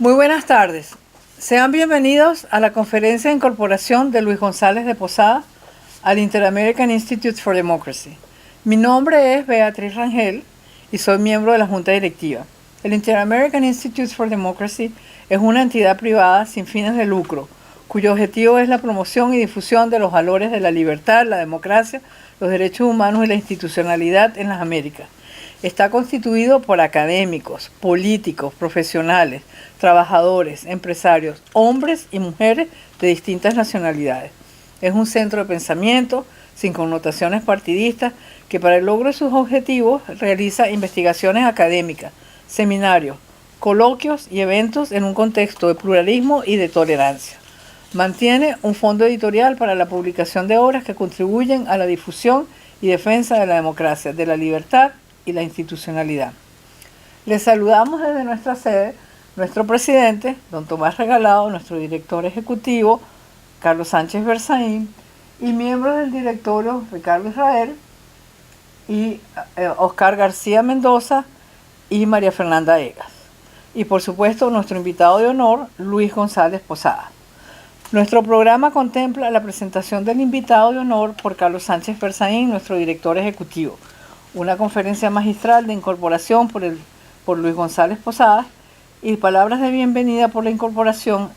Muy buenas tardes. Sean bienvenidos a la conferencia de incorporación de Luis González de Posada al Inter-American Institute for Democracy. Mi nombre es Beatriz Rangel y soy miembro de la Junta Directiva. El Inter-American Institute for Democracy es una entidad privada sin fines de lucro, cuyo objetivo es la promoción y difusión de los valores de la libertad, la democracia, los derechos humanos y la institucionalidad en las Américas. Está constituido por académicos, políticos, profesionales, trabajadores, empresarios, hombres y mujeres de distintas nacionalidades. Es un centro de pensamiento sin connotaciones partidistas que para el logro de sus objetivos realiza investigaciones académicas, seminarios, coloquios y eventos en un contexto de pluralismo y de tolerancia. Mantiene un fondo editorial para la publicación de obras que contribuyen a la difusión y defensa de la democracia, de la libertad y la institucionalidad. Les saludamos desde nuestra sede, nuestro presidente, don Tomás Regalado, nuestro director ejecutivo, Carlos Sánchez Berzaín, y miembros del directorio, Ricardo Israel, y Oscar García Mendoza y María Fernanda Egas. Y por supuesto nuestro invitado de honor, Luis González Posada. Nuestro programa contempla la presentación del invitado de honor por Carlos Sánchez Berzaín, nuestro director ejecutivo, una conferencia magistral de incorporación por Luis González Posada y palabras de bienvenida por la incorporación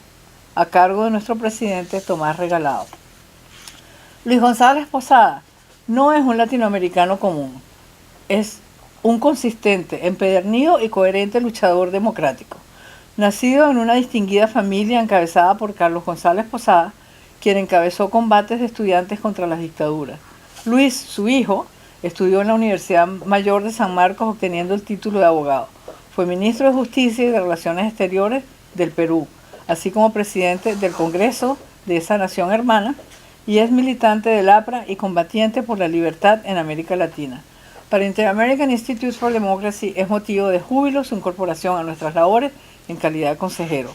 a cargo de nuestro presidente Tomás Regalado. Luis González Posada no es un latinoamericano común, es un consistente, empedernido y coherente luchador democrático. Nacido en una distinguida familia encabezada por Carlos González Posada, quien encabezó combates de estudiantes contra las dictaduras. Luis, su hijo, estudió en la Universidad Mayor de San Marcos obteniendo el título de abogado. Fue ministro de Justicia y de Relaciones Exteriores del Perú, así como presidente del Congreso de esa nación hermana, y es militante del APRA y combatiente por la libertad en América Latina. Para Inter-American Institute for Democracy es motivo de júbilo su incorporación a nuestras labores en calidad de consejero.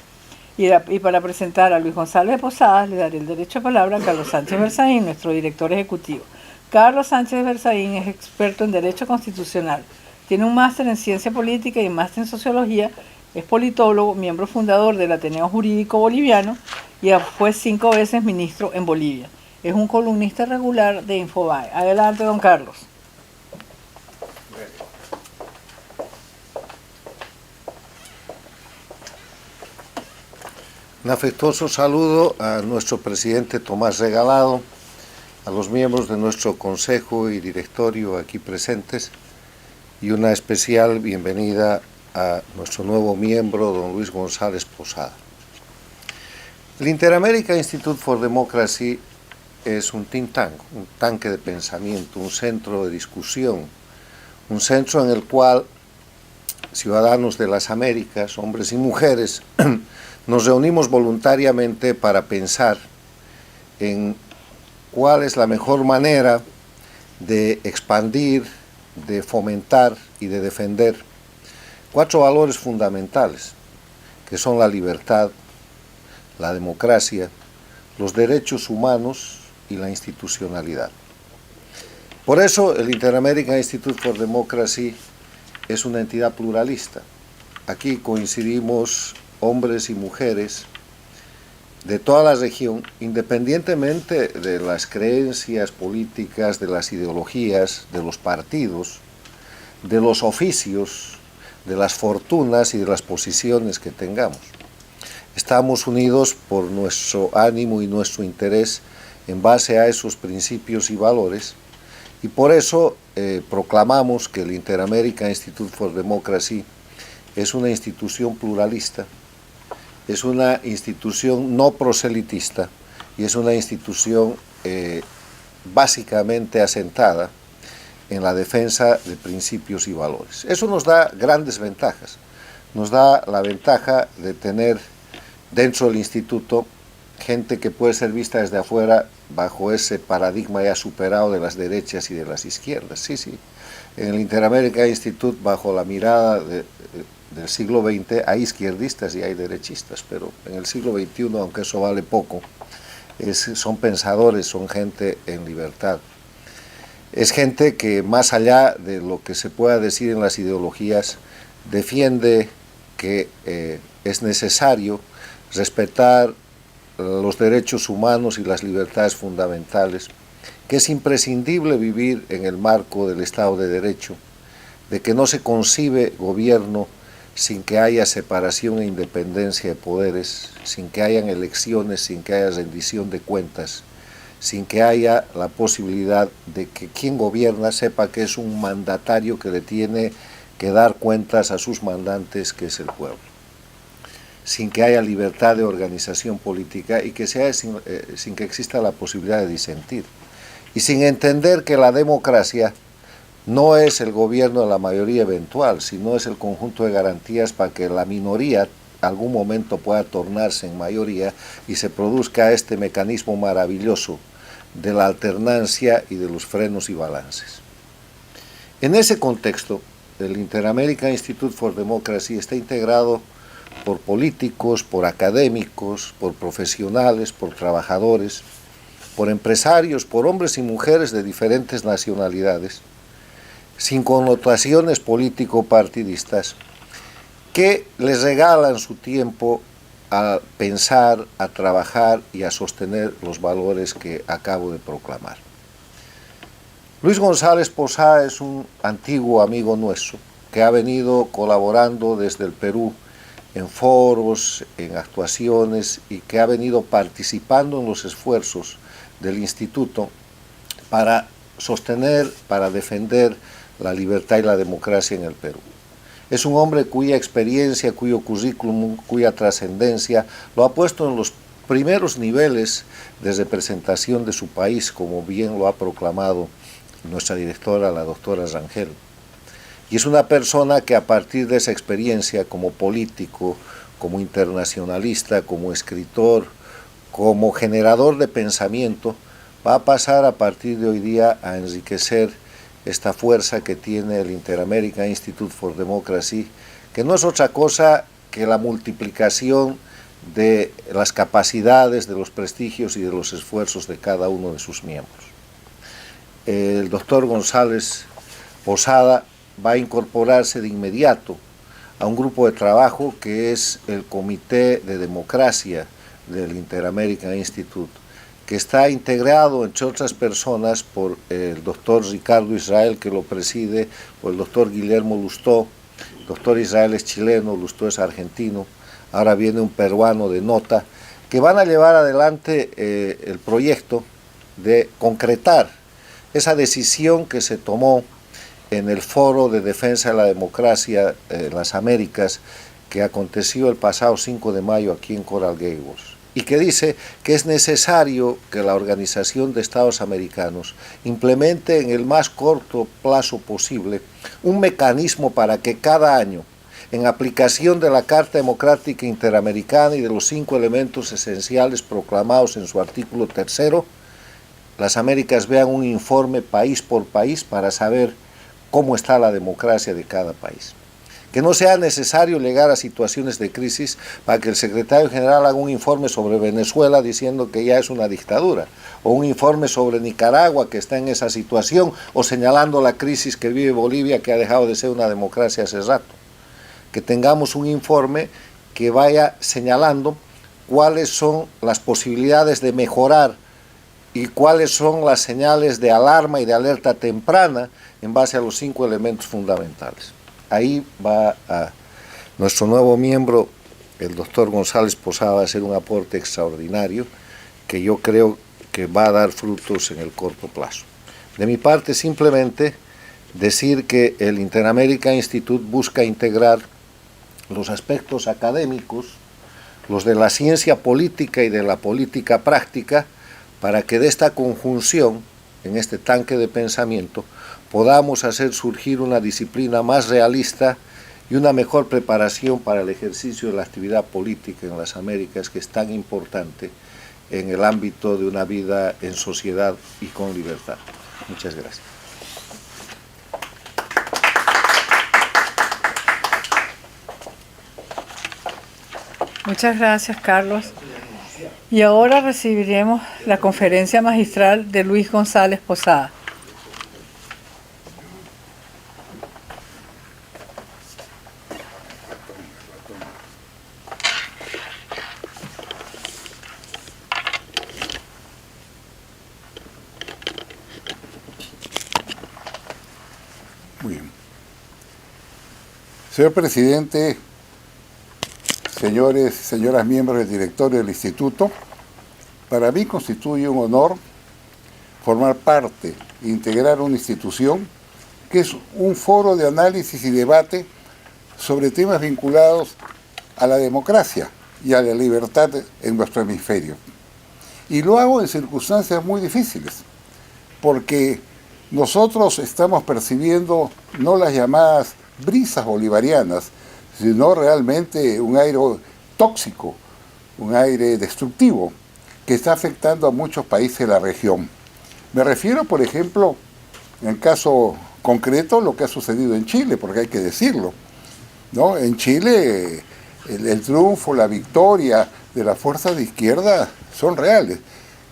Y para presentar a Luis González de Posadas le daré el derecho de palabra a Carlos Sánchez Berzaín, nuestro director ejecutivo. Carlos Sánchez Berzaín es experto en Derecho Constitucional. Tiene un máster en Ciencia Política y un máster en Sociología. Es politólogo, miembro fundador del Ateneo Jurídico Boliviano y fue 5 veces ministro en Bolivia. Es un columnista regular de Infobae. Adelante, don Carlos. Un afectuoso saludo a nuestro presidente Tomás Regalado, a los miembros de nuestro consejo y directorio aquí presentes y una especial bienvenida a nuestro nuevo miembro, don Luis González Posada. El Inter-American Institute for Democracy es un think tank, un tanque de pensamiento, un centro de discusión, un centro en el cual ciudadanos de las Américas, hombres y mujeres, nos reunimos voluntariamente para pensar en cuál es la mejor manera de expandir, de fomentar y de defender 4 valores fundamentales, que son la libertad, la democracia, los derechos humanos y la institucionalidad. Por eso el Inter-American Institute for Democracy es una entidad pluralista. Aquí coincidimos hombres y mujeres de toda la región, independientemente de las creencias políticas, de las ideologías, de los partidos, de los oficios, de las fortunas y de las posiciones que tengamos. Estamos unidos por nuestro ánimo y nuestro interés en base a esos principios y valores, y por eso proclamamos que el Inter-American Institute for Democracy es una institución pluralista, es una institución no proselitista y es una institución básicamente asentada en la defensa de principios y valores. Eso nos da grandes ventajas. Nos da la ventaja de tener dentro del instituto gente que puede ser vista desde afuera bajo ese paradigma ya superado de las derechas y de las izquierdas. Sí. En el Inter-American Institute, bajo la mirada del siglo XX, hay izquierdistas y hay derechistas, pero en el siglo XXI, aunque eso vale poco, son pensadores, son gente en libertad. Es gente que, más allá de lo que se pueda decir en las ideologías, defiende que es necesario respetar los derechos humanos y las libertades fundamentales, que es imprescindible vivir en el marco del Estado de Derecho, de que no se concibe gobierno sin que haya separación e independencia de poderes, sin que hayan elecciones, sin que haya rendición de cuentas, sin que haya la posibilidad de que quien gobierna sepa que es un mandatario que le tiene que dar cuentas a sus mandantes, que es el pueblo, sin que haya libertad de organización política y que sea sin que exista la posibilidad de disentir, y sin entender que la democracia no es el gobierno de la mayoría eventual, sino es el conjunto de garantías para que la minoría algún momento pueda tornarse en mayoría y se produzca este mecanismo maravilloso de la alternancia y de los frenos y balances. En ese contexto, el Inter-American Institute for Democracy está integrado por políticos, por académicos, por profesionales, por trabajadores, por empresarios, por hombres y mujeres de diferentes nacionalidades, sin connotaciones político-partidistas, que les regalan su tiempo a pensar, a trabajar y a sostener los valores que acabo de proclamar. Luis González Posada es un antiguo amigo nuestro que ha venido colaborando desde el Perú en foros, en actuaciones, y que ha venido participando en los esfuerzos del Instituto para sostener, para defender la libertad y la democracia en el Perú. Es un hombre cuya experiencia, cuyo currículum, cuya trascendencia lo ha puesto en los primeros niveles de representación de su país, como bien lo ha proclamado nuestra directora, la doctora Rangel. Y es una persona que a partir de esa experiencia como político, como internacionalista, como escritor, como generador de pensamiento, va a pasar a partir de hoy día a enriquecer esta fuerza que tiene el Inter-American Institute for Democracy, que no es otra cosa que la multiplicación de las capacidades, de los prestigios y de los esfuerzos de cada uno de sus miembros. El doctor González Posada va a incorporarse de inmediato a un grupo de trabajo que es el Comité de Democracia del Inter-American Institute, que está integrado, entre otras personas, por el doctor Ricardo Israel, que lo preside, por el doctor Guillermo Lustó. El doctor Israel es chileno, Lustó es argentino, ahora viene un peruano de nota, que van a llevar adelante el proyecto de concretar esa decisión que se tomó en el Foro de Defensa de la Democracia en las Américas, que aconteció el pasado 5 de mayo aquí en Coral Gables, y que dice que es necesario que la Organización de Estados Americanos implemente en el más corto plazo posible un mecanismo para que cada año, en aplicación de la Carta Democrática Interamericana y de los 5 elementos esenciales proclamados en su artículo 3, las Américas vean un informe país por país para saber cómo está la democracia de cada país. Que no sea necesario llegar a situaciones de crisis para que el secretario general haga un informe sobre Venezuela diciendo que ya es una dictadura, o un informe sobre Nicaragua que está en esa situación, o señalando la crisis que vive Bolivia, que ha dejado de ser una democracia hace rato. Que tengamos un informe que vaya señalando cuáles son las posibilidades de mejorar y cuáles son las señales de alarma y de alerta temprana en base a los 5 elementos fundamentales. Ahí va a nuestro nuevo miembro, el doctor González Posada, a hacer un aporte extraordinario que yo creo que va a dar frutos en el corto plazo. De mi parte, simplemente decir que el Inter-American Institute busca integrar los aspectos académicos, los de la ciencia política y de la política práctica, para que de esta conjunción, en este tanque de pensamiento, podamos hacer surgir una disciplina más realista y una mejor preparación para el ejercicio de la actividad política en las Américas, que es tan importante en el ámbito de una vida en sociedad y con libertad. Muchas gracias. Muchas gracias, Carlos. Y ahora recibiremos la conferencia magistral de Luis González Posada. Señor presidente, señores y señoras miembros del directorio del Instituto, para mí constituye un honor formar parte, integrar una institución que es un foro de análisis y debate sobre temas vinculados a la democracia y a la libertad en nuestro hemisferio. Y lo hago en circunstancias muy difíciles, porque nosotros estamos percibiendo no las llamadas brisas bolivarianas, sino realmente un aire tóxico, un aire destructivo, que está afectando a muchos países de la región. Me refiero, por ejemplo, en el caso concreto, lo que ha sucedido en Chile, porque hay que decirlo, ¿no? En Chile el triunfo, la victoria de las fuerzas de izquierda son reales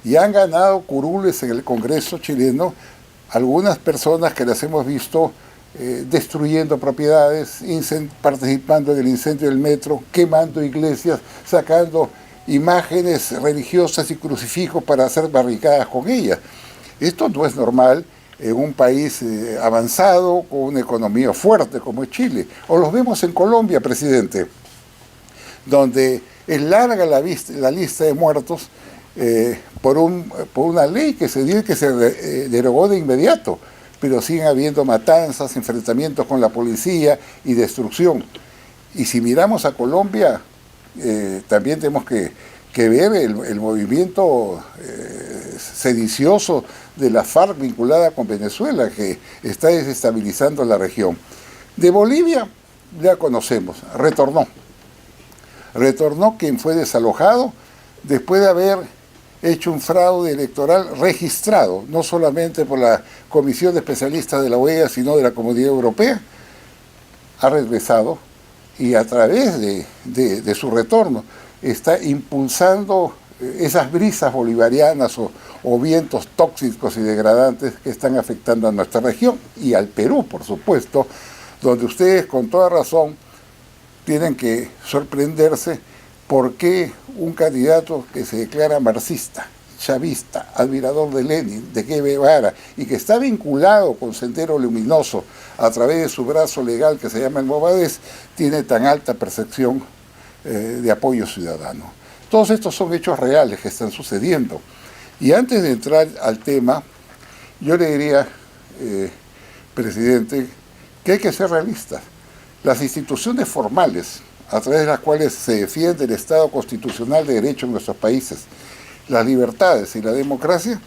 y han ganado curules en el Congreso chileno algunas personas que las hemos visto destruyendo propiedades, participando en el incendio del metro, quemando iglesias, sacando imágenes religiosas y crucifijos para hacer barricadas con ellas. Esto no es normal en un país avanzado, con una economía fuerte como es Chile. O los vemos en Colombia, presidente, donde es larga la lista de muertos por una ley que se derogó de inmediato, pero siguen habiendo matanzas, enfrentamientos con la policía y destrucción. Y si miramos a Colombia, también tenemos que ver el movimiento sedicioso de la FARC vinculada con Venezuela, que está desestabilizando la región. De Bolivia ya conocemos, retornó quien fue desalojado después de haber hecho un fraude electoral registrado, no solamente por la Comisión de Especialistas de la OEA, sino de la Comunidad Europea. Ha regresado y a través de su retorno está impulsando esas brisas bolivarianas o vientos tóxicos y degradantes que están afectando a nuestra región y al Perú, por supuesto, donde ustedes con toda razón tienen que sorprenderse por qué un candidato que se declara marxista, chavista, admirador de Lenin, de Che Guevara, y que está vinculado con Sendero Luminoso a través de su brazo legal que se llama el Movadez, tiene tan alta percepción de apoyo ciudadano. Todos estos son hechos reales que están sucediendo. Y antes de entrar al tema, yo le diría, presidente, que hay que ser realistas. Las instituciones formales, a través de las cuales se defiende el Estado constitucional de derecho en nuestros países, las libertades y la democracia,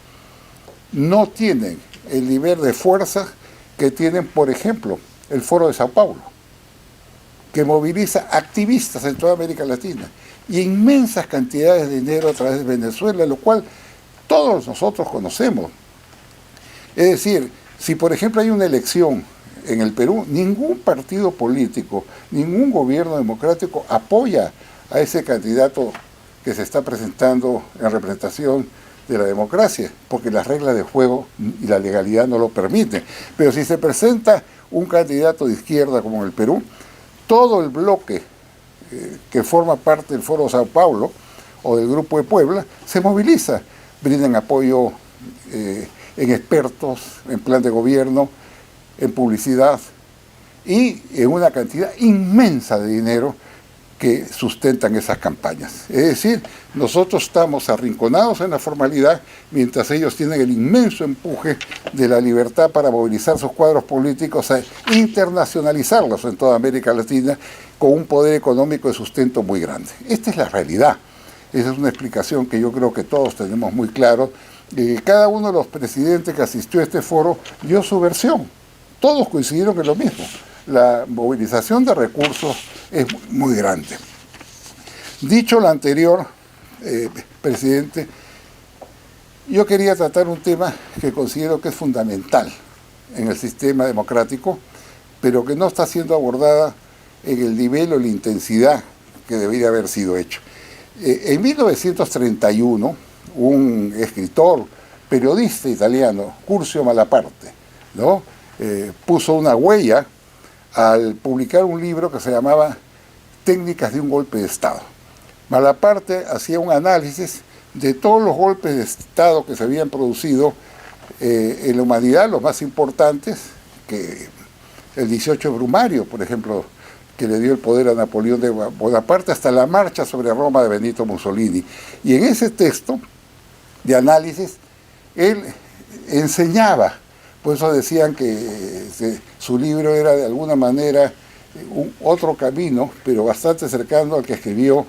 no tienen el nivel de fuerza que tienen, por ejemplo, el Foro de Sao Paulo, que moviliza activistas en toda América Latina y inmensas cantidades de dinero a través de Venezuela, lo cual todos nosotros conocemos. Es decir, si por ejemplo hay una elección en el Perú, ningún partido político, ningún gobierno democrático apoya a ese candidato que se está presentando en representación de la democracia, porque las reglas de juego y la legalidad no lo permiten. Pero si se presenta un candidato de izquierda como en el Perú, todo el bloque que forma parte del Foro Sao Paulo o del Grupo de Puebla se moviliza, brindan apoyo en expertos, en plan de gobierno, en publicidad y en una cantidad inmensa de dinero que sustentan esas campañas. Es decir, nosotros estamos arrinconados en la formalidad mientras ellos tienen el inmenso empuje de la libertad para movilizar sus cuadros políticos e internacionalizarlos en toda América Latina con un poder económico de sustento muy grande. Esta es la realidad. Esa es una explicación que yo creo que todos tenemos muy claro. Cada uno de los presidentes que asistió a este foro dio su versión. Todos coincidieron en lo mismo. La movilización de recursos es muy grande. Dicho lo anterior, presidente, yo quería tratar un tema que considero que es fundamental en el sistema democrático, pero que no está siendo abordada en el nivel o la intensidad que debería haber sido hecho. En 1931, un escritor, periodista italiano, Curzio Malaparte, ¿no? Puso una huella al publicar un libro que se llamaba Técnicas de un golpe de Estado. Malaparte hacía un análisis de todos los golpes de Estado que se habían producido en la humanidad, los más importantes, que el 18 Brumario, por ejemplo, que le dio el poder a Napoleón de Bonaparte, hasta la marcha sobre Roma de Benito Mussolini. Y en ese texto de análisis, él enseñaba, por eso decían que su libro era de alguna manera otro camino, pero bastante cercano al que escribió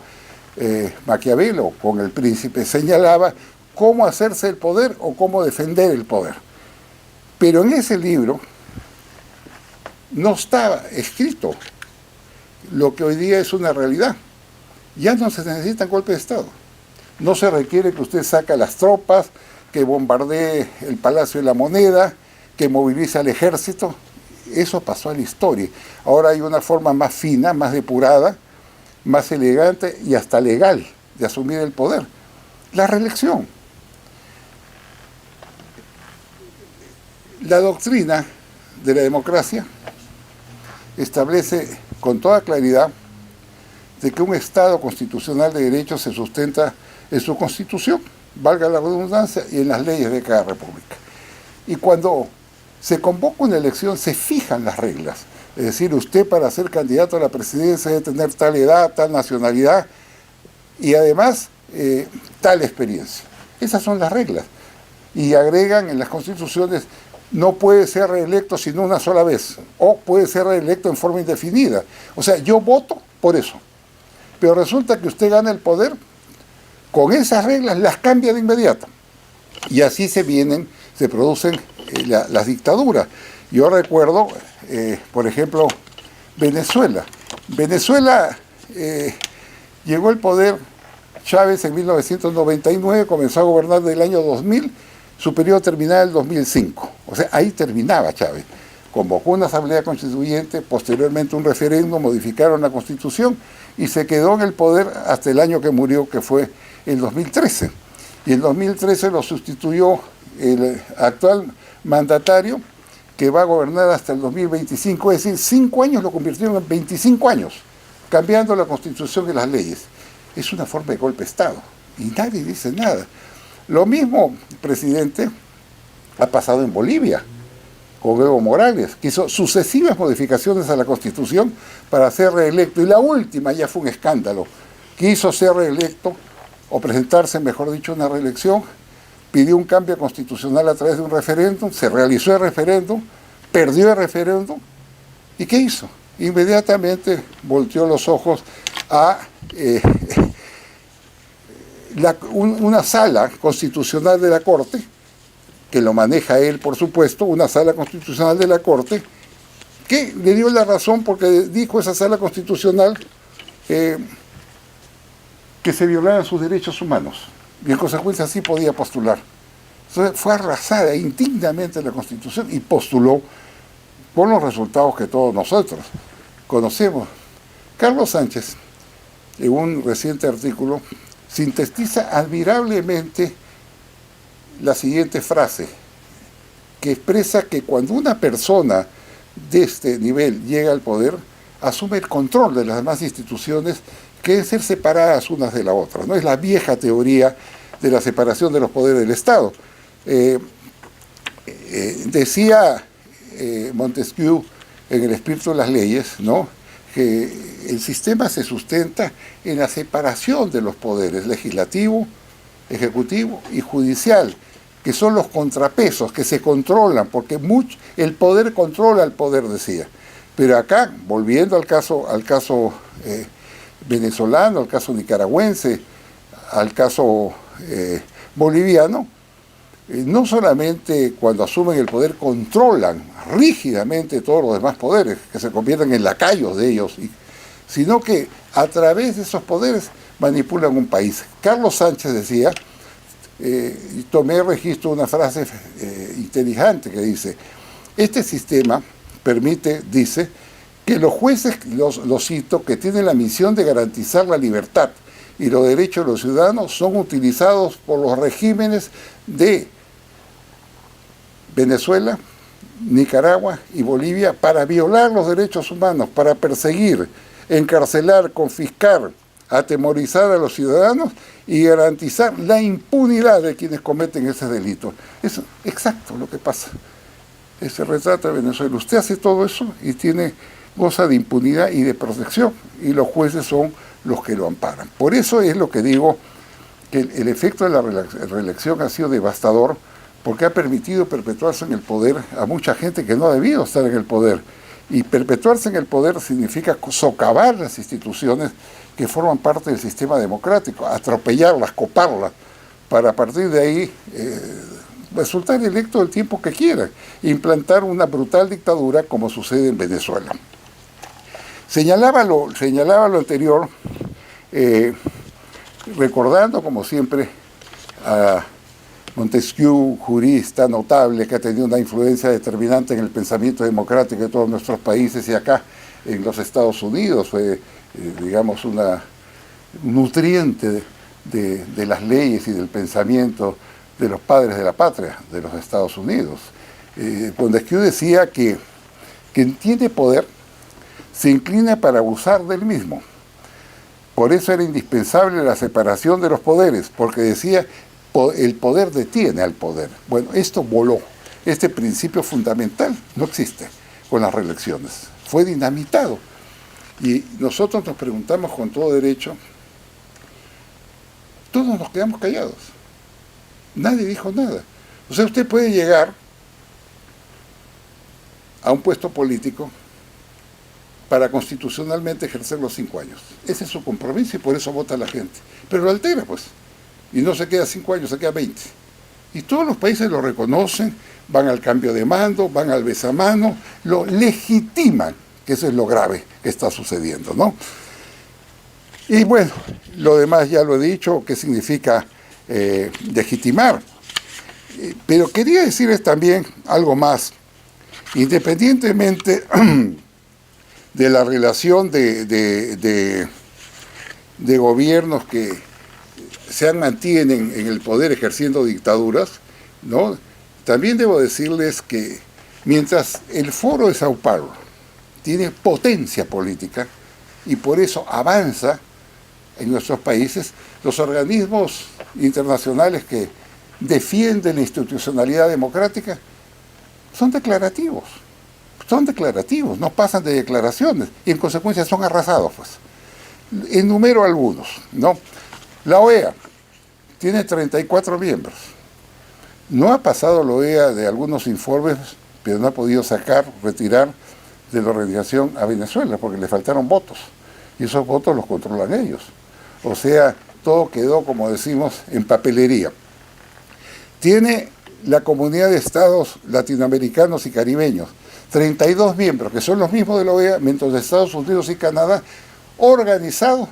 Maquiavelo con El Príncipe. Señalaba cómo hacerse el poder o cómo defender el poder. Pero en ese libro no estaba escrito lo que hoy día es una realidad. Ya no se necesitan golpes de Estado. No se requiere que usted saque las tropas, que bombardee el Palacio de la Moneda, que movilice al ejército. Eso pasó a la historia. Ahora hay una forma más fina, más depurada, más elegante y hasta legal de asumir el poder. La reelección. La doctrina de la democracia establece con toda claridad de que un Estado constitucional de derecho se sustenta en su Constitución, valga la redundancia, y en las leyes de cada república. Y cuando se convoca una elección, se fijan las reglas. Es decir, usted para ser candidato a la presidencia debe tener tal edad, tal nacionalidad y además tal experiencia. Esas son las reglas. Y agregan en las constituciones, no puede ser reelecto sino una sola vez, o puede ser reelecto en forma indefinida. O sea, yo voto por eso. Pero resulta que usted gana el poder, con esas reglas las cambia de inmediato. Y así se producen las dictaduras. Yo recuerdo, por ejemplo, Venezuela. Venezuela llegó al poder Chávez en 1999, comenzó a gobernar del año 2000, su periodo terminaba en el 2005. O sea, ahí terminaba Chávez. Convocó una asamblea constituyente, posteriormente un referéndum, modificaron la constitución y se quedó en el poder hasta el año que murió, que fue el 2013. Y en 2013 lo sustituyó el actual mandatario, que va a gobernar hasta el 2025, es decir, 5 años lo convirtieron en 25 años, cambiando la constitución y las leyes. Es una forma de golpe de Estado y nadie dice nada. Lo mismo, presidente, ha pasado en Bolivia, con Evo Morales, que hizo sucesivas modificaciones a la Constitución para ser reelecto. Y la última ya fue un escándalo. Quiso ser reelecto, o presentarse, mejor dicho, una reelección, pidió un cambio constitucional a través de un referéndum, se realizó el referéndum, perdió el referéndum, ¿y qué hizo? Inmediatamente volteó los ojos a una sala constitucional de la Corte, que lo maneja él, por supuesto, una sala constitucional de la Corte, que le dio la razón porque dijo esa sala constitucional que se violaran sus derechos humanos, y en consecuencia sí podía postular. Entonces fue arrasada indignamente la Constitución y postuló con los resultados que todos nosotros conocemos. Carlos Sánchez, en un reciente artículo, sintetiza admirablemente la siguiente frase, que expresa que cuando una persona de este nivel llega al poder, asume el control de las demás instituciones que deben ser separadas unas de la otra. ¿No? Es la vieja teoría de la separación de los poderes del Estado. Decía Montesquieu en El espíritu de las leyes, ¿no?, que el sistema se sustenta en la separación de los poderes legislativo, ejecutivo y judicial, que son los contrapesos que se controlan, porque el poder controla al poder, decía. Pero acá, volviendo al caso venezolano, al caso nicaragüense, al caso boliviano, no solamente cuando asumen el poder controlan rígidamente todos los demás poderes, que se convierten en lacayos de ellos, sino que a través de esos poderes manipulan un país. Carlos Sánchez decía, y tomé registro de una frase inteligente que dice, este sistema permite, dice, que los jueces, lo cito, que tienen la misión de garantizar la libertad y los derechos de los ciudadanos son utilizados por los regímenes de Venezuela, Nicaragua y Bolivia para violar los derechos humanos, para perseguir, encarcelar, confiscar, atemorizar a los ciudadanos y garantizar la impunidad de quienes cometen ese delito. Es exacto lo que pasa. Se retrata de Venezuela. Usted hace todo eso y tiene goza de impunidad y de protección, y los jueces son los que lo amparan. Por eso es lo que digo, que el efecto de la reelección ha sido devastador, porque ha permitido perpetuarse en el poder a mucha gente que no ha debido estar en el poder. Y perpetuarse en el poder significa socavar las instituciones que forman parte del sistema democrático, atropellarlas, coparlas, para a partir de ahí resultar electo el tiempo que quiera, implantar una brutal dictadura como sucede en Venezuela. Señalaba lo anterior, recordando como siempre a Montesquieu, jurista notable que ha tenido una influencia determinante en el pensamiento democrático de todos nuestros países, y acá en los Estados Unidos fue, digamos, un nutriente de las leyes y del pensamiento de los padres de la patria de los Estados Unidos. Montesquieu decía que quien tiene poder se inclina para abusar del mismo. Por eso era indispensable la separación de los poderes, porque decía, el poder detiene al poder. Bueno, esto voló. Este principio fundamental no existe con las reelecciones. Fue dinamitado. Y nosotros nos preguntamos con todo derecho, todos nos quedamos callados. Nadie dijo nada. O sea, usted puede llegar a un puesto político para constitucionalmente ejercer los 5 años. Ese es su compromiso y por eso vota la gente. Pero lo altera, pues. Y no se queda 5 años, se queda 20. Y todos los países lo reconocen, van al cambio de mando, van al besamano, lo legitiman, que eso es lo grave que está sucediendo, ¿no? Y bueno, lo demás ya lo he dicho, qué significa legitimar. Pero quería decirles también algo más. Independientemente de la relación de gobiernos que se mantienen en el poder ejerciendo dictaduras, ¿no? También debo decirles que mientras el Foro de Sao Paulo tiene potencia política y por eso avanza en nuestros países, los organismos internacionales que defienden la institucionalidad democrática son declarativos, no pasan de declaraciones y en consecuencia son arrasados, pues. Enumero algunos, ¿no? La OEA tiene 34 miembros. No ha pasado la OEA de algunos informes, pero no ha podido retirar de la organización a Venezuela, porque le faltaron votos. Y esos votos los controlan ellos. O sea, todo quedó, como decimos, en papelería. Tiene la Comunidad de Estados Latinoamericanos y Caribeños, 32 miembros, que son los mismos de la OEA, mientras Estados Unidos y Canadá, organizados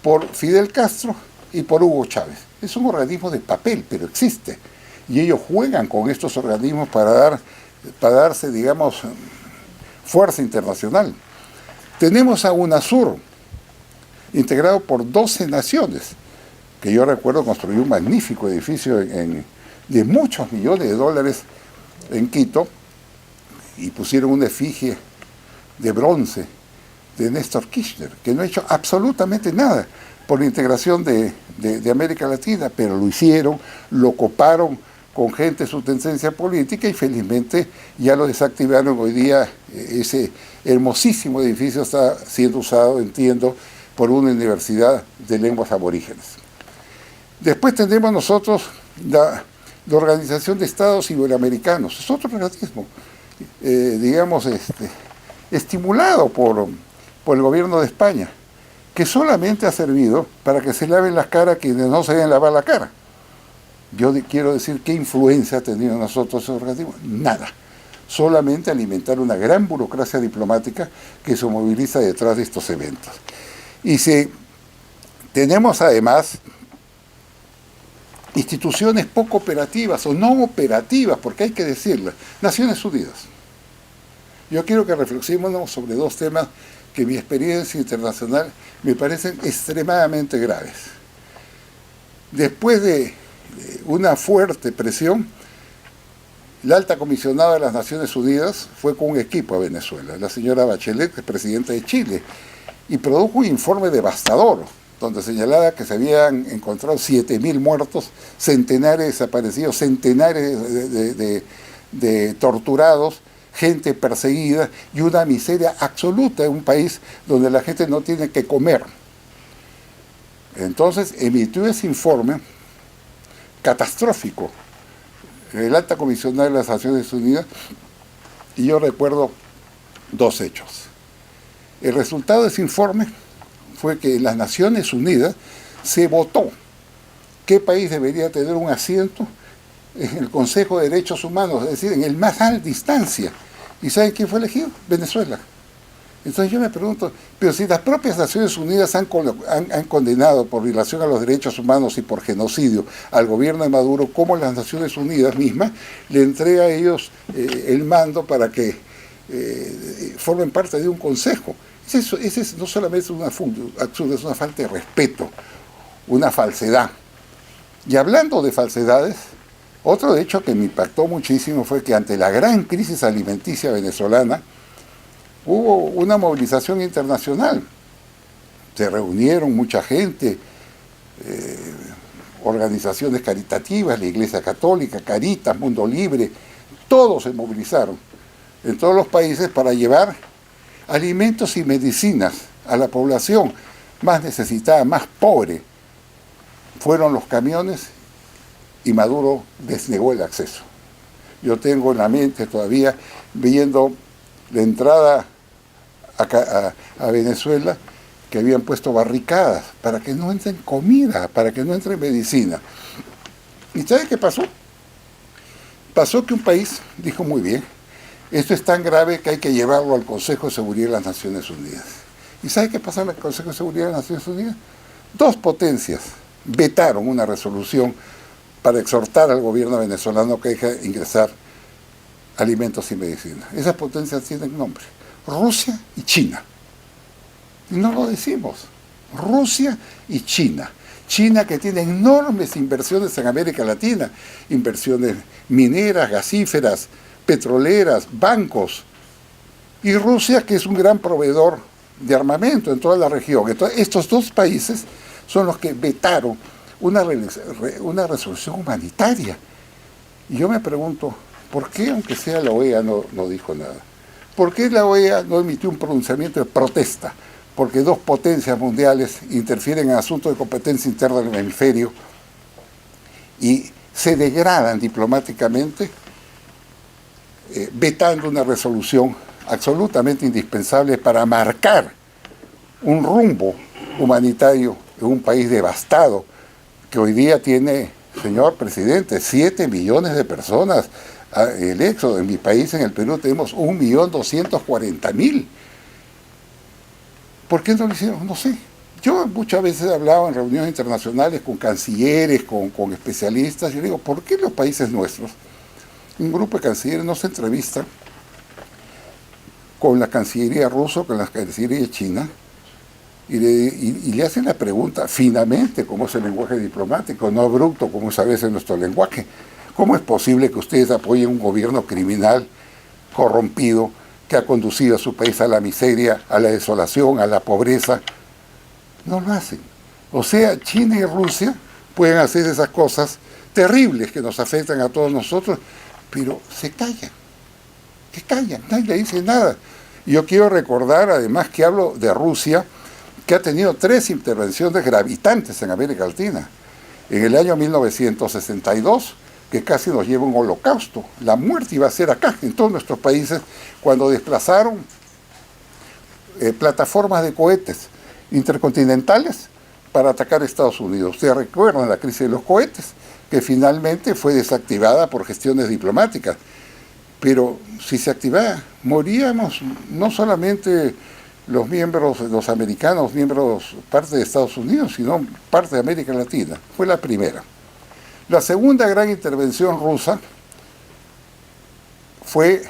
por Fidel Castro y por Hugo Chávez. Es un organismo de papel, pero existe. Y ellos juegan con estos organismos para darse, digamos, fuerza internacional. Tenemos a UNASUR, integrado por 12 naciones, que yo recuerdo construyó un magnífico edificio de muchos millones de dólares en Quito, y pusieron una efigie de bronce de Néstor Kirchner, que no ha hecho absolutamente nada por la integración de América Latina, pero lo hicieron, lo coparon con gente de su tendencia política y felizmente ya lo desactivaron. Hoy día ese hermosísimo edificio está siendo usado, entiendo, por una universidad de lenguas aborígenes. Después tenemos nosotros la Organización de Estados Iberoamericanos, es otro organismo, digamos, estimulado por el gobierno de España, que solamente ha servido para que se laven las caras quienes no se deben lavar la cara. Yo quiero decir, ¿qué influencia ha tenido en nosotros ese organismo? Nada. Solamente alimentar una gran burocracia diplomática que se moviliza detrás de estos eventos. Y si tenemos además instituciones poco operativas o no operativas, porque hay que decirlo, Naciones Unidas. Yo quiero que reflexionemos sobre dos temas que en mi experiencia internacional me parecen extremadamente graves. Después de una fuerte presión, la alta comisionada de las Naciones Unidas fue con un equipo a Venezuela, la señora Bachelet, que es presidenta de Chile, y produjo un informe devastador, donde señalaba que se habían encontrado 7.000 muertos, centenares desaparecidos, centenares de torturados, gente perseguida y una miseria absoluta en un país donde la gente no tiene que comer. Entonces emitió ese informe catastrófico el alta comisionada de las Naciones Unidas, y yo recuerdo dos hechos. El resultado de ese informe fue que en las Naciones Unidas se votó qué país debería tener un asiento en el Consejo de Derechos Humanos, es decir, en el más alta instancia. ¿Y saben quién fue elegido? Venezuela. Entonces yo me pregunto, pero si las propias Naciones Unidas han condenado por violación a los derechos humanos y por genocidio al gobierno de Maduro, ¿cómo las Naciones Unidas mismas le entrega a ellos el mando para que formen parte de un consejo? Ese no solamente es una absurdo, es una falta de respeto, una falsedad. Y hablando de falsedades, otro hecho que me impactó muchísimo fue que ante la gran crisis alimenticia venezolana, hubo una movilización internacional. Se reunieron mucha gente, organizaciones caritativas, la Iglesia Católica, Caritas, Mundo Libre, todos se movilizaron en todos los países para llevar alimentos y medicinas a la población más necesitada, más pobre. Fueron los camiones y Maduro les negó el acceso. Yo tengo en la mente todavía viendo la entrada a Venezuela, que habían puesto barricadas para que no entren comida, para que no entre medicina. ¿Y sabe qué pasó? Pasó que un país dijo, muy bien, esto es tan grave que hay que llevarlo al Consejo de Seguridad de las Naciones Unidas. ¿Y sabe qué pasó en el Consejo de Seguridad de las Naciones Unidas? Dos potencias vetaron una resolución para exhortar al gobierno venezolano que deje ingresar alimentos y medicina. Esas potencias tienen nombre: Rusia y China. Y no lo decimos. Rusia y China. China, que tiene enormes inversiones en América Latina, inversiones mineras, gasíferas, petroleras, bancos. Y Rusia, que es un gran proveedor de armamento en toda la región. Entonces, estos dos países son los que vetaron una resolución humanitaria. Y yo me pregunto, ¿por qué, aunque sea la OEA, no dijo nada? ¿Por qué la OEA no emitió un pronunciamiento de protesta? Porque dos potencias mundiales interfieren en asuntos de competencia interna del hemisferio y se degradan diplomáticamente, vetando una resolución absolutamente indispensable para marcar un rumbo humanitario en un país devastado, que hoy día tiene, señor presidente, 7 millones de personas. El éxodo en mi país, en el Perú, tenemos 1.240.000. ¿Por qué no lo hicieron? No sé. Yo muchas veces he hablado en reuniones internacionales con cancilleres, con especialistas, y yo digo, ¿por qué los países nuestros, un grupo de cancilleres, no se entrevistan con la Cancillería rusa, con la Cancillería china, y le hacen la pregunta finamente, como es el lenguaje diplomático, no abrupto como es a veces nuestro lenguaje? ¿Cómo es posible que ustedes apoyen un gobierno criminal, corrompido, que ha conducido a su país a la miseria, a la desolación, a la pobreza? No lo hacen. O sea, China y Rusia pueden hacer esas cosas terribles que nos afectan a todos nosotros, pero se callan. Que callan, nadie le dice nada. Y yo quiero recordar, además, que hablo de Rusia, que ha tenido 3 intervenciones gravitantes en América Latina. En el año 1962, que casi nos lleva a un holocausto. La muerte iba a ser acá, en todos nuestros países, cuando desplazaron plataformas de cohetes intercontinentales para atacar a Estados Unidos. Ustedes recuerdan la crisis de los cohetes, que finalmente fue desactivada por gestiones diplomáticas. Pero si se activaba, moríamos no solamente los miembros, los americanos, miembros parte de Estados Unidos, sino parte de América Latina. Fue la primera. La segunda gran intervención rusa fue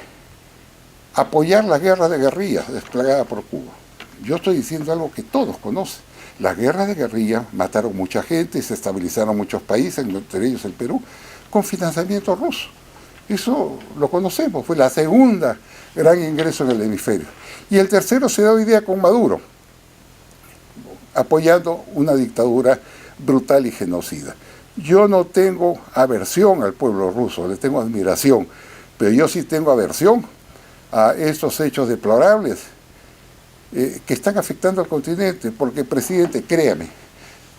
apoyar la guerra de guerrillas desplegada por Cuba. Yo estoy diciendo algo que todos conocen. Las guerras de guerrilla mataron mucha gente y se estabilizaron muchos países, entre ellos el Perú, con financiamiento ruso. Eso lo conocemos, fue la segunda gran ingreso en el hemisferio. Y el tercero se da hoy día con Maduro, apoyando una dictadura brutal y genocida. Yo no tengo aversión al pueblo ruso, le tengo admiración, pero yo sí tengo aversión a estos hechos deplorables que están afectando al continente, porque, presidente, créame,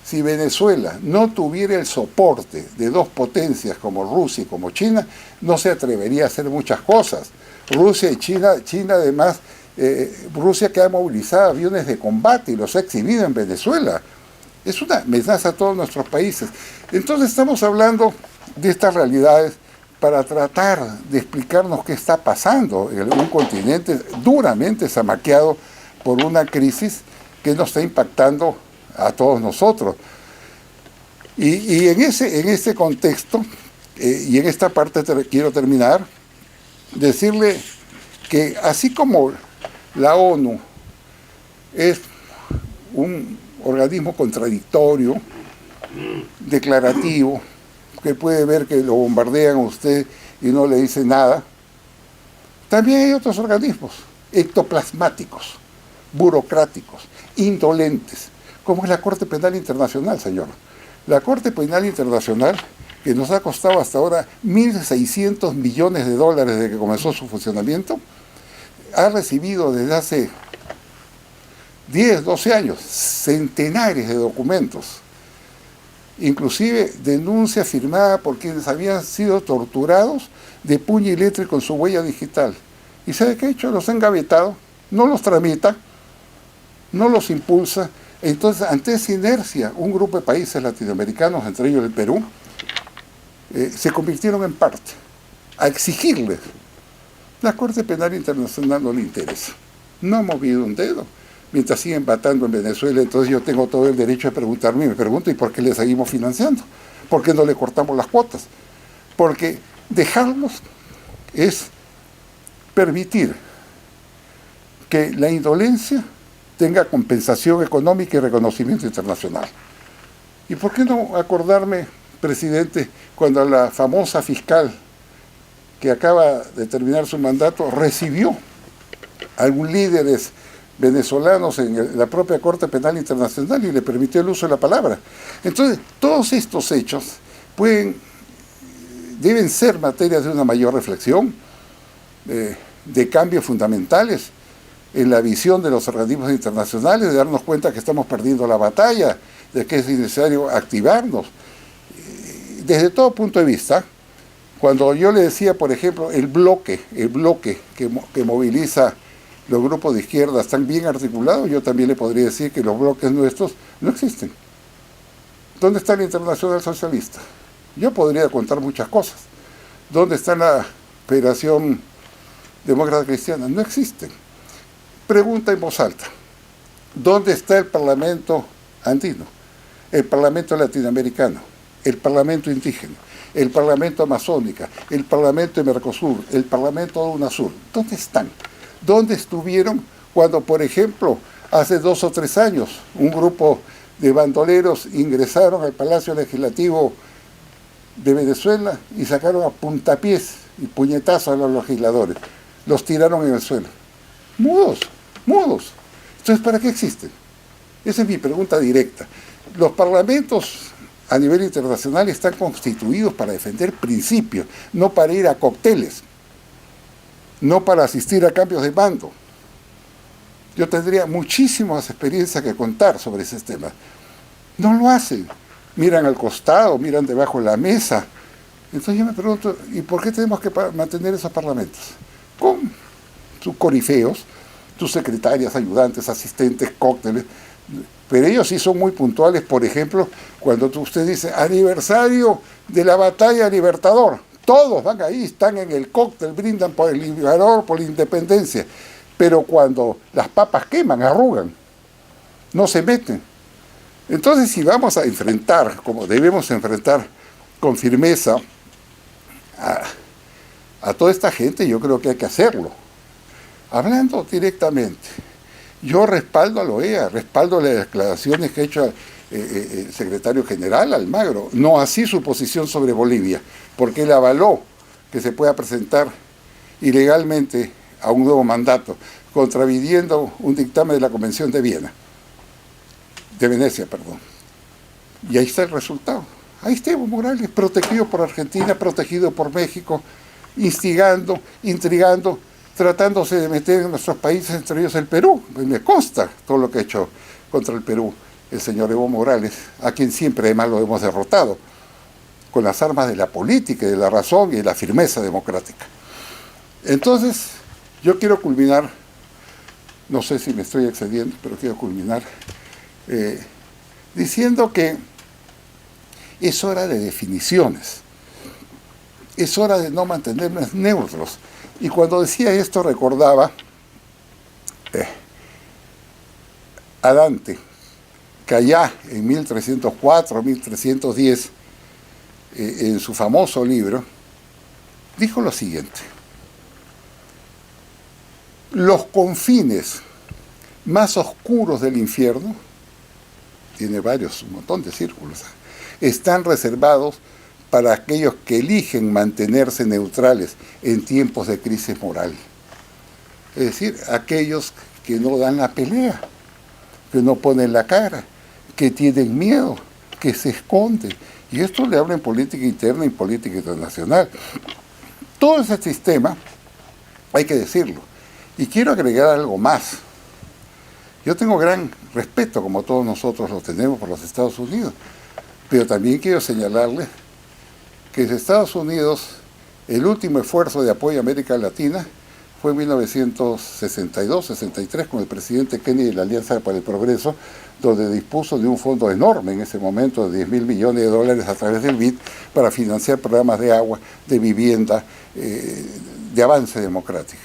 si Venezuela no tuviera el soporte de dos potencias como Rusia y como China, no se atrevería a hacer muchas cosas. Rusia y China además, Rusia que ha movilizado aviones de combate y los ha exhibido en Venezuela. Es una amenaza a todos nuestros países. Entonces estamos hablando de estas realidades para tratar de explicarnos qué está pasando en un continente duramente zamaqueado por una crisis que nos está impactando a todos nosotros. Y en ese contexto, y en esta parte quiero terminar, decirle que así como la ONU es un organismo contradictorio, declarativo, que puede ver que lo bombardean a usted y no le dice nada, también hay otros organismos ectoplasmáticos, burocráticos, indolentes, como es la Corte Penal Internacional, señor. La Corte Penal Internacional, que nos ha costado hasta ahora 1.600 millones de dólares desde que comenzó su funcionamiento, ha recibido desde hace 10, 12 años centenares de documentos, inclusive denuncia firmada por quienes habían sido torturados de puño y letra y con su huella digital. ¿Y sabe qué ha hecho? Los ha engavetado, no los tramita, no los impulsa. Entonces, ante esa inercia, un grupo de países latinoamericanos, entre ellos el Perú, se convirtieron en parte a exigirles. La Corte Penal Internacional no le interesa, no ha movido un dedo. Mientras siguen matando en Venezuela, entonces yo tengo todo el derecho de preguntarme, y me pregunto, ¿y por qué le seguimos financiando? ¿Por qué no le cortamos las cuotas? Porque dejarlos es permitir que la indolencia tenga compensación económica y reconocimiento internacional. ¿Y por qué no acordarme, presidente, cuando la famosa fiscal que acaba de terminar su mandato recibió a algunos líderes venezolanos en la propia Corte Penal Internacional y le permitió el uso de la palabra? Entonces, todos estos hechos deben ser materias de una mayor reflexión, de cambios fundamentales en la visión de los organismos internacionales, de darnos cuenta que estamos perdiendo la batalla, de que es necesario activarnos. Desde todo punto de vista, cuando yo le decía, por ejemplo, el bloque que moviliza los grupos de izquierda están bien articulados, yo también le podría decir que los bloques nuestros no existen. ¿Dónde está la Internacional Socialista? Yo podría contar muchas cosas. ¿Dónde está la Federación Demócrata Cristiana? No existen. Pregunta en voz alta. ¿Dónde está el Parlamento andino? El Parlamento latinoamericano, el Parlamento indígena, el Parlamento amazónica, el Parlamento de Mercosur, el Parlamento de UNASUR? ¿Dónde están? ¿Dónde estuvieron cuando, por ejemplo, hace 2 o 3 años, un grupo de bandoleros ingresaron al Palacio Legislativo de Venezuela y sacaron a puntapiés y puñetazos a los legisladores? Los tiraron en el suelo. Mudos. Entonces, ¿para qué existen? Esa es mi pregunta directa. Los parlamentos a nivel internacional están constituidos para defender principios, no para ir a cócteles, no para asistir a cambios de mando. Yo tendría muchísimas experiencias que contar sobre ese tema. No lo hacen. Miran al costado, miran debajo de la mesa. Entonces yo me pregunto, ¿y por qué tenemos que mantener esos parlamentos? Con sus corifeos, sus secretarias, ayudantes, asistentes, cócteles. Pero ellos sí son muy puntuales. Por ejemplo, cuando usted dice aniversario de la batalla Libertador, todos van ahí, están en el cóctel, brindan por el Libertador, por la independencia. Pero cuando las papas queman, arrugan, no se meten. Entonces, si vamos a enfrentar, como debemos enfrentar con firmeza a toda esta gente, yo creo que hay que hacerlo. Hablando directamente, yo respaldo a la OEA, respaldo las declaraciones que ha hecho el secretario general Almagro, no así su posición sobre Bolivia, porque él avaló que se pueda presentar ilegalmente a un nuevo mandato, contraviniendo un dictamen de la Convención de Venecia. Y ahí está el resultado. Ahí está Evo Morales, protegido por Argentina, protegido por México, instigando, intrigando. tratándose de meter en nuestros países, entre ellos el Perú. Pues me consta todo lo que ha hecho contra el Perú el señor Evo Morales, a quien siempre además lo hemos derrotado, con las armas de la política, de la razón y de la firmeza democrática. Entonces, yo quiero culminar, no sé si me estoy excediendo, pero quiero culminar diciendo que es hora de definiciones, es hora de no mantenernos neutros. Y cuando decía esto recordaba a Dante, que allá en 1304, 1310, en su famoso libro, dijo lo siguiente: los confines más oscuros del infierno, tiene un montón de círculos, están reservados para aquellos que eligen mantenerse neutrales en tiempos de crisis moral. Es decir, aquellos que no dan la pelea, que no ponen la cara, que tienen miedo, que se esconden. Y esto le habla en política interna y en política internacional. Todo ese sistema, hay que decirlo. Y quiero agregar algo más. Yo tengo gran respeto, como todos nosotros lo tenemos, por los Estados Unidos. Pero también quiero señalarle que en Estados Unidos el último esfuerzo de apoyo a América Latina fue en 1962-63 con el presidente Kennedy y la Alianza para el Progreso, donde dispuso de un fondo enorme en ese momento de $10.000 millones a través del BID para financiar programas de agua, de vivienda, de avance democrático.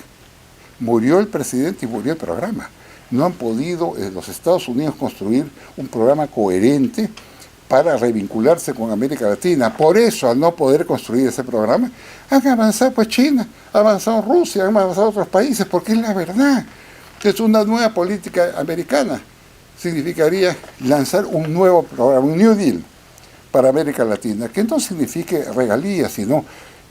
Murió el presidente y murió el programa. No han podido los Estados Unidos construir un programa coherente para revincularse con América Latina. Por eso, al no poder construir ese programa, han avanzado pues China, ha avanzado Rusia, han avanzado otros países, porque es la verdad. Es una nueva política americana. Significaría lanzar un nuevo programa, un New Deal para América Latina, que no signifique regalías, sino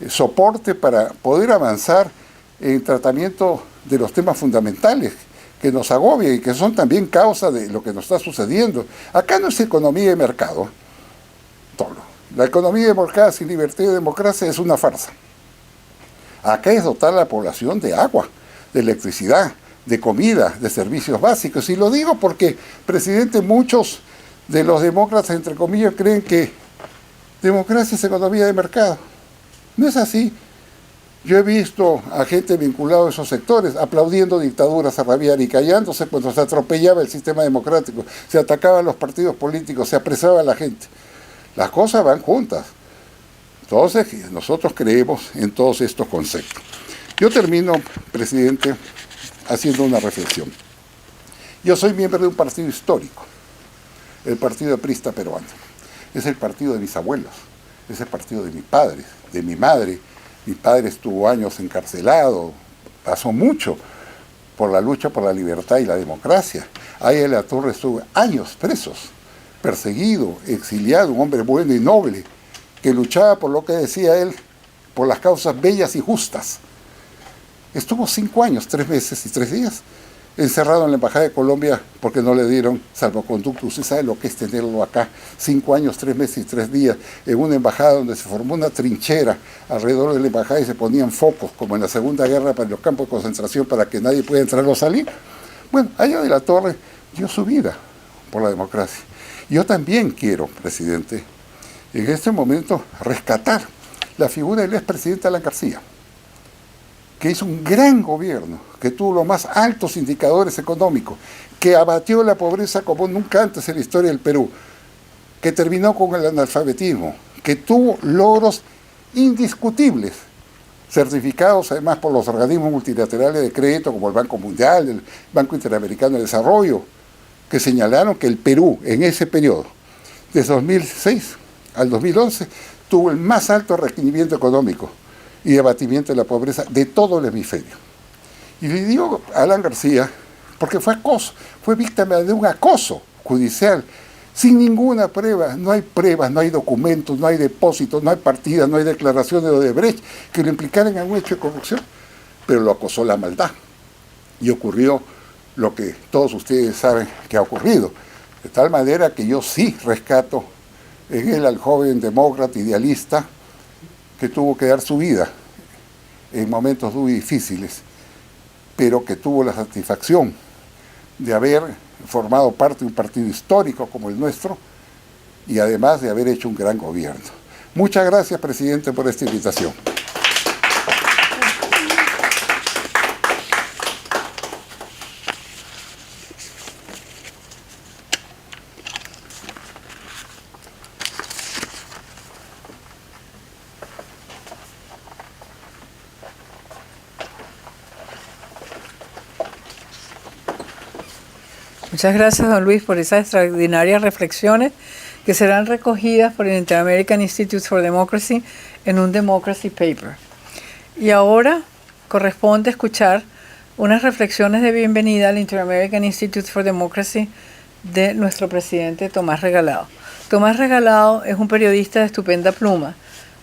soporte para poder avanzar en tratamiento de los temas fundamentales que nos agobian y que son también causa de lo que nos está sucediendo. Acá no es economía de mercado. La economía de mercado sin libertad y democracia es una farsa. Acá es dotar a la población de agua, de electricidad, de comida, de servicios básicos. Y lo digo porque, presidente, muchos de los demócratas, entre comillas, creen que democracia es economía de mercado. No es así. Yo he visto a gente vinculada a esos sectores aplaudiendo dictaduras a rabiar y callándose cuando se atropellaba el sistema democrático, se atacaban los partidos políticos, se apresaba a la gente. Las cosas van juntas. Entonces, nosotros creemos en todos estos conceptos. Yo termino, presidente, haciendo una reflexión. Yo soy miembro de un partido histórico, el Partido Aprista Peruano. Es el partido de mis abuelos, es el partido de mis padres, de mi madre. Mi padre estuvo años encarcelado, pasó mucho por la lucha por la libertad y la democracia. Ahí La Torre estuvo años presos, perseguido, exiliado, un hombre bueno y noble, que luchaba por lo que decía él, por las causas bellas y justas. Estuvo 5 años, 3 meses y 3 días, encerrado en la Embajada de Colombia porque no le dieron salvoconducto. Usted sabe lo que es tenerlo acá, 5 años, 3 meses y 3 días, en una embajada donde se formó una trinchera alrededor de la embajada y se ponían focos, como en la Segunda Guerra, para los campos de concentración, para que nadie pueda entrar o salir. Bueno, allá de La Torre dio su vida por la democracia. Yo también quiero, presidente, en este momento rescatar la figura del expresidente Alan García, que hizo un gran gobierno, que tuvo los más altos indicadores económicos, que abatió la pobreza como nunca antes en la historia del Perú, que terminó con el analfabetismo, que tuvo logros indiscutibles, certificados además por los organismos multilaterales de crédito como el Banco Mundial, el Banco Interamericano de Desarrollo, que señalaron que el Perú en ese periodo, desde 2006 al 2011, tuvo el más alto rendimiento económico y de abatimiento de la pobreza de todo el hemisferio. Y le digo a Alan García, porque fue víctima de un acoso judicial, sin ninguna prueba, no hay documentos, no hay depósitos, no hay partidas, no hay declaraciones de Odebrecht que lo implicaran en algún hecho de corrupción, pero lo acosó la maldad. Y ocurrió lo que todos ustedes saben que ha ocurrido, de tal manera que yo sí rescato en él al joven demócrata idealista que tuvo que dar su vida en momentos muy difíciles pero que tuvo la satisfacción de haber formado parte de un partido histórico como el nuestro y además de haber hecho un gran gobierno. Muchas gracias, presidente, por esta invitación. Muchas gracias, don Luis, por esas extraordinarias reflexiones que serán recogidas por el Inter-American Institute for Democracy en un Democracy Paper. Y ahora corresponde escuchar unas reflexiones de bienvenida al Inter-American Institute for Democracy de nuestro presidente Tomás Regalado. Tomás Regalado es un periodista de estupenda pluma,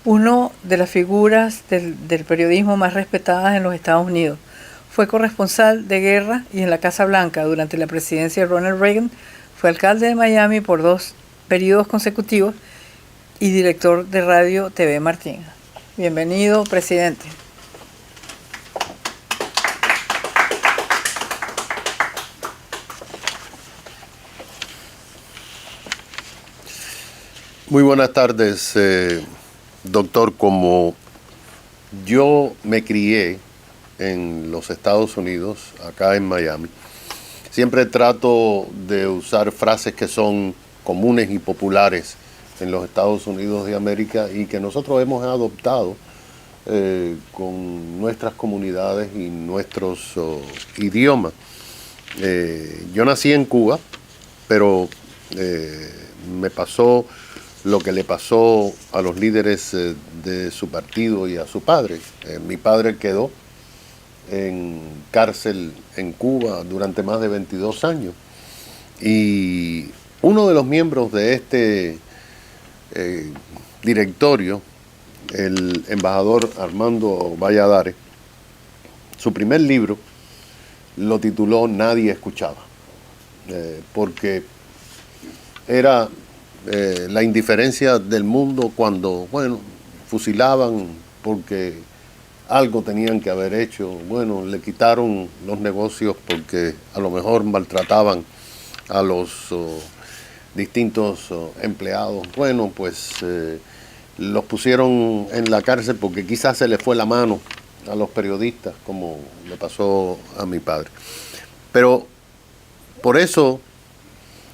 uno de las figuras del periodismo más respetadas en los Estados Unidos. Fue corresponsal de guerra y en la Casa Blanca durante la presidencia de Ronald Reagan. Fue alcalde de Miami por 2 periodos consecutivos y director de Radio TV Martín. Bienvenido, presidente. Muy buenas tardes, doctor. Como yo me crié en los Estados Unidos, acá en Miami, siempre trato de usar frases que son comunes y populares en los Estados Unidos de América y que nosotros hemos adoptado con nuestras comunidades y nuestros idiomas. Yo nací en Cuba, pero me pasó lo que le pasó a los líderes de su partido y a su padre. Mi padre quedó en cárcel en Cuba durante más de 22 años. Y uno de los miembros de este directorio, el embajador Armando Valladares, su primer libro lo tituló Nadie escuchaba, porque era la indiferencia del mundo cuando, fusilaban porque algo tenían que haber hecho. Le quitaron los negocios porque a lo mejor maltrataban a los distintos empleados. Los pusieron en la cárcel porque quizás se les fue la mano a los periodistas, como le pasó a mi padre. Pero por eso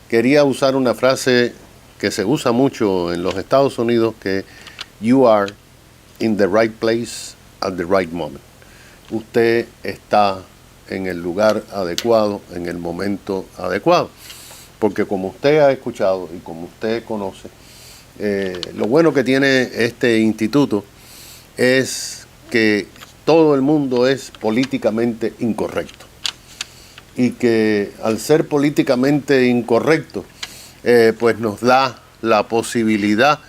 quería usar una frase que se usa mucho en los Estados Unidos, que you are in the right place at the right moment. Usted está en el lugar adecuado, en el momento adecuado. Porque como usted ha escuchado y como usted conoce, lo bueno que tiene este instituto es que todo el mundo es políticamente incorrecto. Y que al ser políticamente incorrecto, pues nos da la posibilidad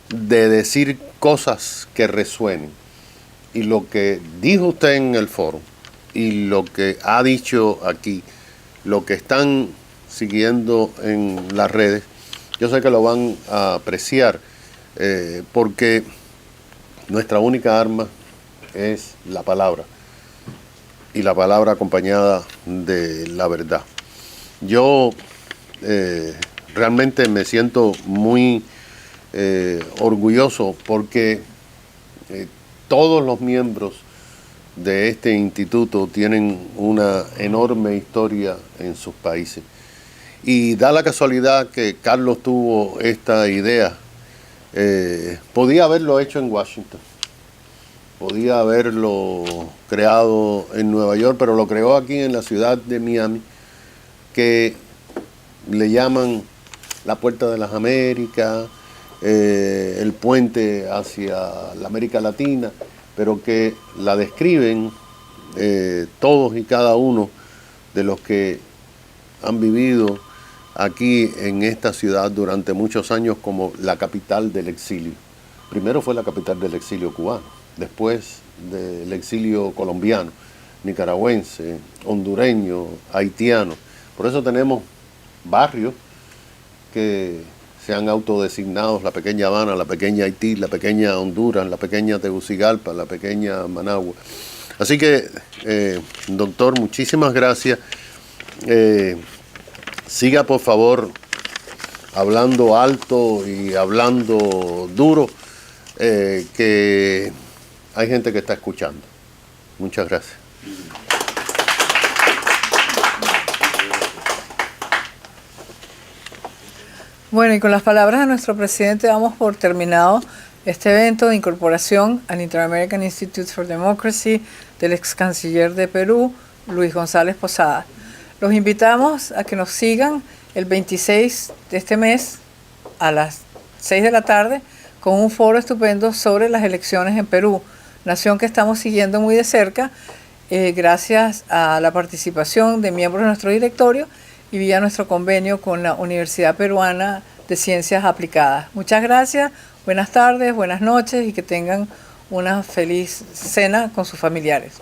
de decir cosas que resuenen. Y lo que dijo usted en el foro y lo que ha dicho aquí, lo que están siguiendo en las redes, yo sé que lo van a apreciar, porque nuestra única arma es la palabra, y la palabra acompañada de la verdad. Yo realmente me siento muy orgulloso porque todos los miembros de este instituto tienen una enorme historia en sus países. Y da la casualidad que Carlos tuvo esta idea. Podía haberlo hecho en Washington, podía haberlo creado en Nueva York, pero lo creó aquí en la ciudad de Miami, que le llaman la Puerta de las Américas, el puente hacia la América Latina, pero que la describen todos y cada uno de los que han vivido aquí en esta ciudad durante muchos años como la capital del exilio. Primero fue la capital del exilio cubano, después del exilio colombiano, nicaragüense, hondureño, haitiano. Por eso tenemos barrios que se han autodesignado la pequeña Habana, la pequeña Haití, la pequeña Honduras, la pequeña Tegucigalpa, la pequeña Managua. Así que, doctor, muchísimas gracias. Siga, por favor, hablando alto y hablando duro, que hay gente que está escuchando. Muchas gracias. Bueno, y con las palabras de nuestro presidente damos por terminado este evento de incorporación al Inter-American Institute for Democracy del ex canciller de Perú, Luis González Posada. Los invitamos a que nos sigan el 26 de este mes a las 6 de la tarde con un foro estupendo sobre las elecciones en Perú, nación que estamos siguiendo muy de cerca gracias a la participación de miembros de nuestro directorio y vía nuestro convenio con la Universidad Peruana de Ciencias Aplicadas. Muchas gracias, buenas tardes, buenas noches y que tengan una feliz cena con sus familiares.